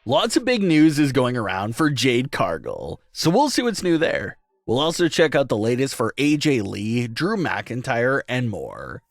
Lots of big news is going around for Jade Cargill, so we'll see what's new there. We'll also check out the latest for AJ Lee, Drew McIntyre, and more.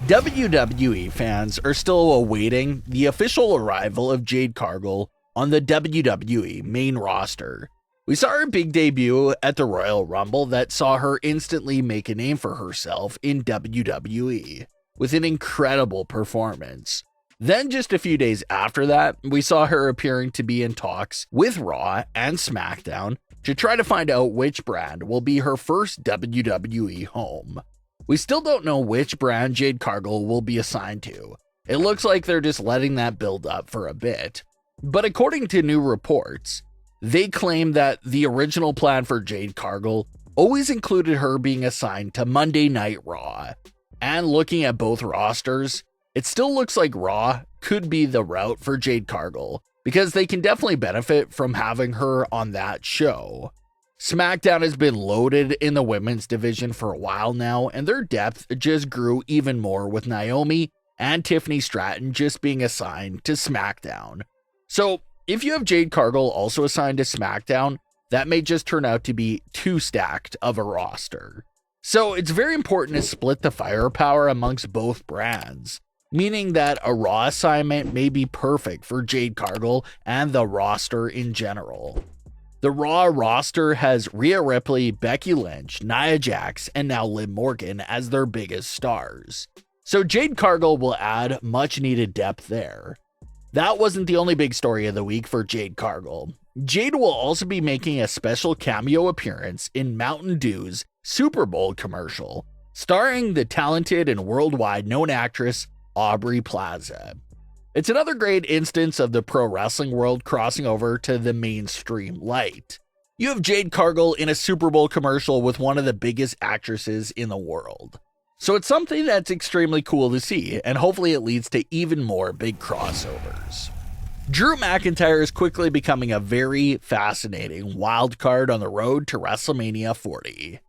WWE fans are still awaiting the official arrival of Jade Cargill on the WWE main roster. We saw her big debut at the Royal Rumble that saw her instantly make a name for herself in WWE with an incredible performance. Then just a few days after that, we saw her appearing to be in talks with Raw and Smackdown to try to find out which brand will be her first WWE home. We still don't know which brand Jade Cargill will be assigned to. It looks like they're just letting that build up for a bit. But according to new reports, they claim that the original plan for Jade Cargill always included her being assigned to Monday Night Raw. And looking at both rosters, it still looks like Raw could be the route for Jade Cargill, because they can definitely benefit from having her on that show. Smackdown has been loaded in the women's division for a while now, and their depth just grew even more with Naomi and Tiffany Stratton just being assigned to Smackdown. So, if you have Jade Cargill also assigned to Smackdown, that may just turn out to be too stacked of a roster. So, it's very important to split the firepower amongst both brands, meaning that a Raw assignment may be perfect for Jade Cargill and the roster in general. The Raw roster has Rhea Ripley, Becky Lynch, Nia Jax, and now Liv Morgan as their biggest stars. So Jade Cargill will add much needed depth there. That wasn't the only big story of the week for Jade Cargill. Jade will also be making a special cameo appearance in Mountain Dew's Super Bowl commercial, starring the talented and worldwide known actress Aubrey Plaza. It's another great instance of the pro wrestling world crossing over to the mainstream light. You have Jade Cargill in a Super Bowl commercial with one of the biggest actresses in the world. So it's something that's extremely cool to see, and hopefully it leads to even more big crossovers. Drew McIntyre is quickly becoming a very fascinating wild card on the road to WrestleMania 40.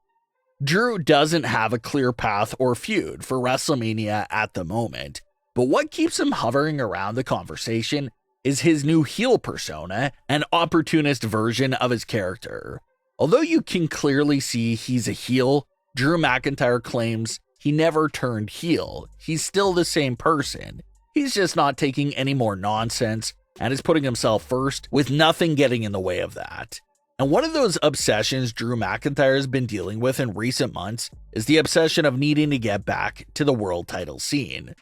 Drew doesn't have a clear path or feud for WrestleMania at the moment, but what keeps him hovering around the conversation is his new heel persona, an opportunist version of his character. Although you can clearly see he's a heel, Drew McIntyre claims he never turned heel. He's still the same person. He's just not taking any more nonsense and is putting himself first with nothing getting in the way of that. And one of those obsessions Drew McIntyre has been dealing with in recent months is the obsession of needing to get back to the world title scene.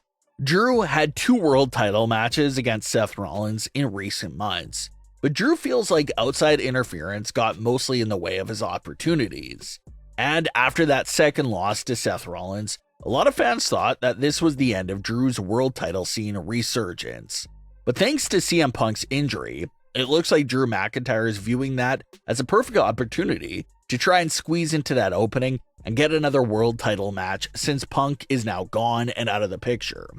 Drew had 2 world title matches against Seth Rollins in recent months, but Drew feels like outside interference got mostly in the way of his opportunities. And after that second loss to Seth Rollins, a lot of fans thought that this was the end of Drew's world title scene resurgence. But thanks to CM Punk's injury, it looks like Drew McIntyre is viewing that as a perfect opportunity to try and squeeze into that opening and get another world title match since Punk is now gone and out of the picture.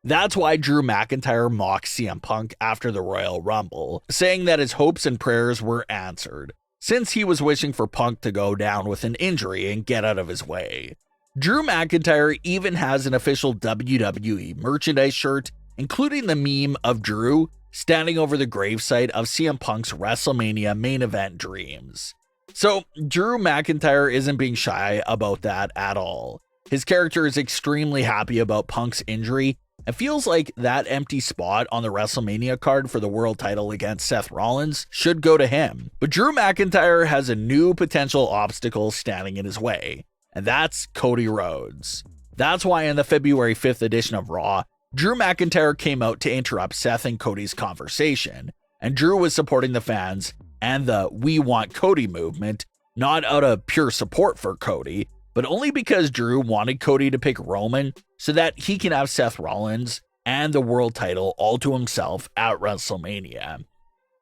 That's why Drew McIntyre mocked CM Punk after the Royal Rumble, saying that his hopes and prayers were answered, since he was wishing for Punk to go down with an injury and get out of his way. Drew McIntyre even has an official WWE merchandise shirt, including the meme of Drew standing over the gravesite of CM Punk's WrestleMania main event dreams. So, Drew McIntyre isn't being shy about that at all. His character is extremely happy about Punk's injury and feels like that empty spot on the WrestleMania card for the world title against Seth Rollins should go to him. But Drew McIntyre has a new potential obstacle standing in his way, and that's Cody Rhodes. That's why in the February 5th edition of Raw, Drew McIntyre came out to interrupt Seth and Cody's conversation, and Drew was supporting the fans and the "We Want Cody" movement, not out of pure support for Cody, but only because Drew wanted Cody to pick Roman so that he can have Seth Rollins and the world title all to himself at WrestleMania.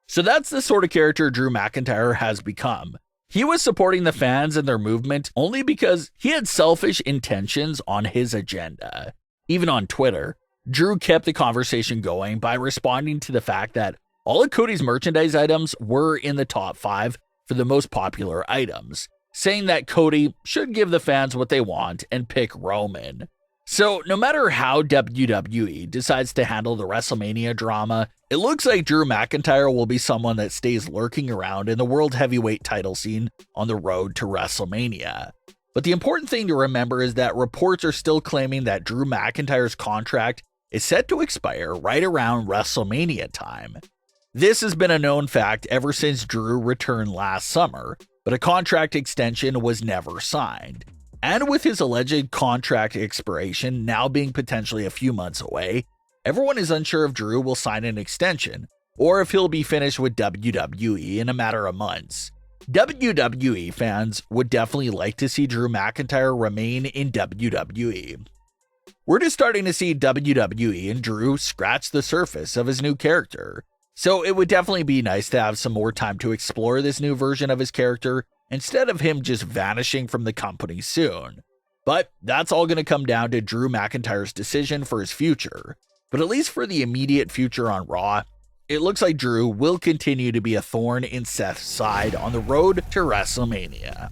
So that's the sort of character Drew McIntyre has become. He was supporting the fans and their movement only because he had selfish intentions on his agenda. Even on Twitter, Drew kept the conversation going by responding to the fact that all of Cody's merchandise items were in the top 5 for the most popular items, saying that Cody should give the fans what they want and pick Roman. So no matter how WWE decides to handle the WrestleMania drama, it looks like Drew McIntyre will be someone that stays lurking around in the World Heavyweight title scene on the road to WrestleMania. But the important thing to remember is that reports are still claiming that Drew McIntyre's contract is set to expire right around WrestleMania time. This has been a known fact ever since Drew returned last summer, but a contract extension was never signed. And with his alleged contract expiration now being potentially a few months away, everyone is unsure if Drew will sign an extension or if he'll be finished with WWE in a matter of months. WWE fans would definitely like to see Drew McIntyre remain in WWE. We're just starting to see WWE and Drew scratch the surface of his new character, so it would definitely be nice to have some more time to explore this new version of his character instead of him just vanishing from the company soon. But that's all going to come down to Drew McIntyre's decision for his future. But at least for the immediate future on Raw, it looks like Drew will continue to be a thorn in Seth's side on the road to WrestleMania.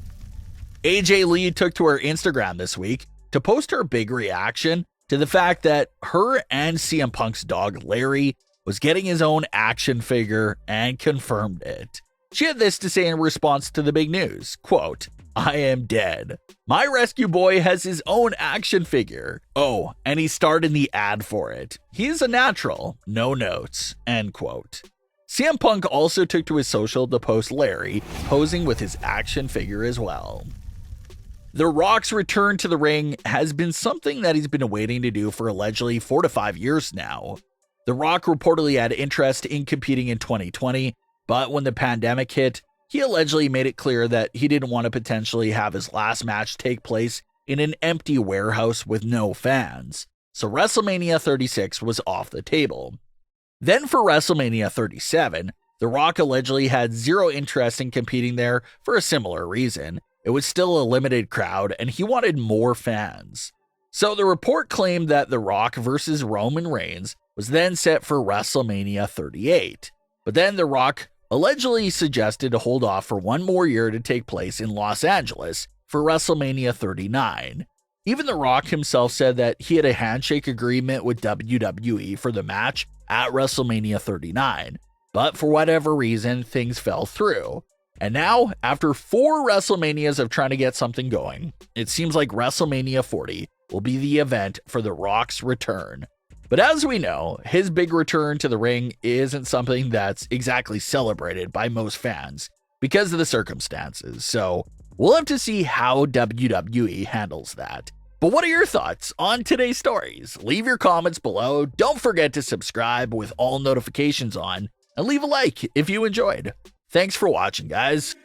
AJ Lee took to her Instagram this week to post her big reaction to the fact that her and CM Punk's dog Larry was getting his own action figure and confirmed it. She had this to say in response to the big news, quote, "I am dead. My rescue boy has his own action figure. Oh, and he starred in the ad for it. He's a natural, no notes," end quote. CM Punk also took to his social to post Larry posing with his action figure as well. The Rock's return to the ring has been something that he's been waiting to do for allegedly 4 to 5 years now. The Rock reportedly had interest in competing in 2020, but when the pandemic hit, he allegedly made it clear that he didn't want to potentially have his last match take place in an empty warehouse with no fans. So WrestleMania 36 was off the table. Then for WrestleMania 37, The Rock allegedly had zero interest in competing there for a similar reason. It was still a limited crowd and he wanted more fans. So the report claimed that The Rock versus Roman Reigns was then set for WrestleMania 38. But then The Rock allegedly suggested to hold off for one more year to take place in Los Angeles for WrestleMania 39. Even The Rock himself said that he had a handshake agreement with WWE for the match at WrestleMania 39, but for whatever reason, things fell through. And now, after 4 WrestleManias of trying to get something going, it seems like WrestleMania 40 will be the event for The Rock's return. But as we know, his big return to the ring isn't something that's exactly celebrated by most fans because of the circumstances, so we'll have to see how WWE handles that. But what are your thoughts on today's stories? Leave your comments below, don't forget to subscribe with all notifications on, and leave a like if you enjoyed. Thanks for watching, guys.